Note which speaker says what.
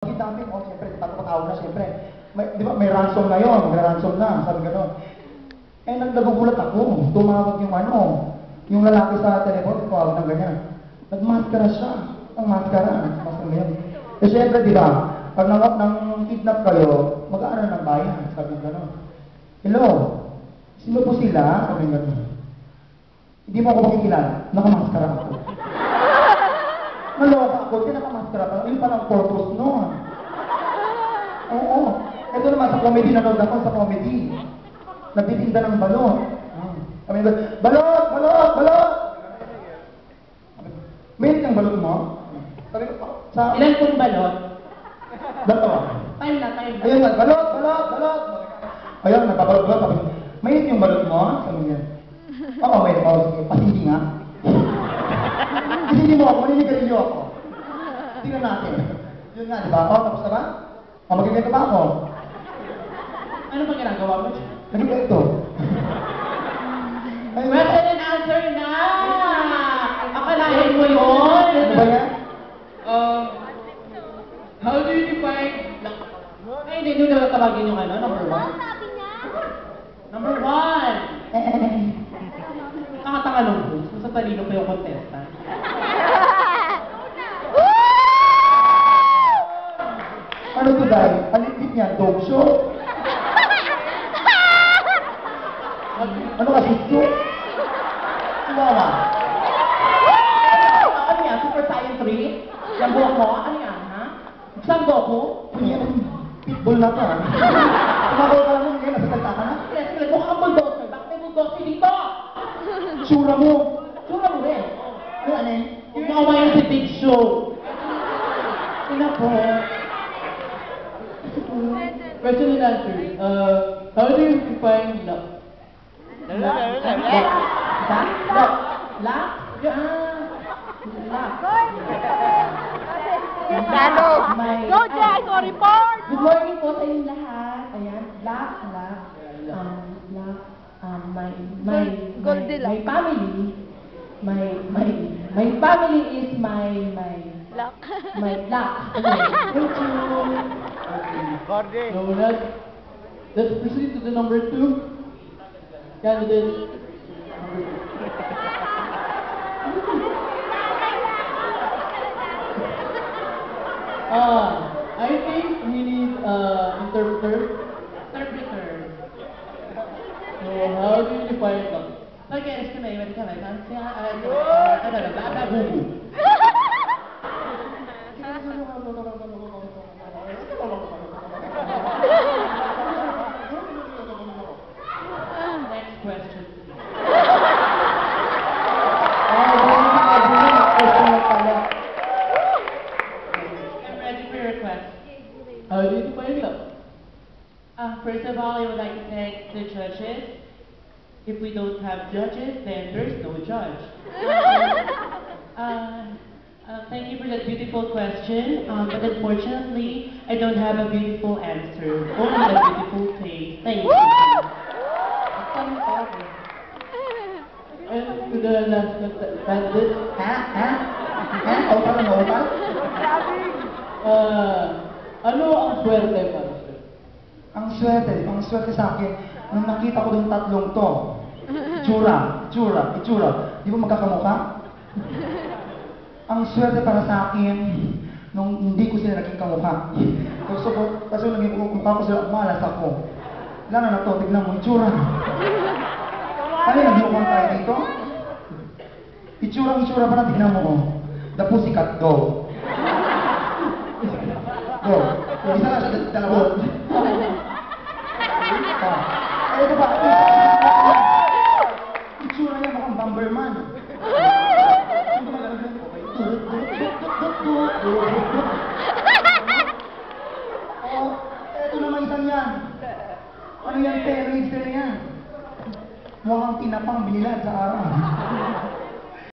Speaker 1: Dami, oh, siyempre, patawag na siyempre. Di ba, may ransom na yun, may ransom na, sabi gano'n. Eh, nagugulat ako, tumawag yung lalaki sa telephone, tumawag ng ganyan. Nagmaskara siya, ang maskara, maskara ngayon. Eh, siyempre, di ba, pag nang kidnap kayo, mag-aaral ng bayan, sabi gano'n. Hello, sino po sila? Sabi gano'n. Hindi mo ako makikilala, nakamaskara ako. Naloka ako, di nakamaskara pa, yun palang purpose noon. Oo. Ito naman sa comedy, nanood ako sa comedy. Nagtitinda ng balot. Kami nag, balot! Balot! Balot! May kang balot mo? Sabi ko, sa...
Speaker 2: Ilan pong balot?
Speaker 1: Dalawa.
Speaker 2: Time na.
Speaker 1: Ayun, balot! Balot! Balot! Ayun, nagpabalot-balot. Sabi ko, may yung balot mo? Sabi niya. Oo, may balot. Sige, pasindi nga. Pasindi mo ako, maninigarilyo ako. Tingnan natin. Yun nga, di ba? O, tapos na ba? O, magiging ba ako?
Speaker 2: Ano ba ginagawa mo?
Speaker 1: Nag-ito.
Speaker 2: Question and answer na! Akalain mo yun!
Speaker 1: Ano ba yan?
Speaker 2: How do you define... Ay, hindi nyo na tawagin yung ano, number one? Number one! Tanga-tanga nung boots. Sa talino pa yung contestant.
Speaker 1: Ano to, Day? Alipit niya, dog show? Ano kasi ito? Chihuahua.
Speaker 2: Ano yan? Super Saiyan 3? Yung buhok mo? Ano yan, ha? Saan Goku?
Speaker 1: Ano yan? Pitbull na to, ha? Tumagaw ka lang mo, ngayon, nasasalta ka na?
Speaker 2: Yes, mukha kang bulldozer. Bakit may bulldozer dito?
Speaker 1: Sura mo!
Speaker 2: Sura mo rin.
Speaker 1: Ano yan?
Speaker 2: Huwag mo kumain si Big Show. Ina po. Question and answer. How do you define love? Love?
Speaker 3: Go, Jack! Go, report!
Speaker 2: Good morning po sa inyong lahat. Ayan, my family, my family is my
Speaker 3: Luck.
Speaker 2: luck. Okay. So let's proceed to the number 2. Candidate. I think we need interpreter. So how do you define love? Okay, estimate ka na. Next question. I'm ready for your request. How do you define love? First of all, I would like to thank the judges. If we don't have judges, then there's no judge. Thank you for that beautiful question, but unfortunately, I don't have a beautiful answer, only a beautiful face. Thank you. And to the last candidate,
Speaker 1: Otal na otal?
Speaker 2: ano ang swerte para sa'yo?
Speaker 1: Ang swerte sa akin, nung nakita ko yung tatlong to, itsura. Di ba magkakamukha? Ang swerte para sa akin, nung hindi ko sila naging kamukha. Kasi naging mukha ko sila, malas ako. Lalo na to, tignan mo, itsura. Ano yung naglukan tayo dito? Itsura pa na, tignan mo. The Pussycat Doll. Go. Isa lang siya, dalawa. Ito ba? Itsura niya mukhang Bomberman. Ito naman isang yan. Ano yan, terrorist na yan? Mukhang tinapang binilad sa araw.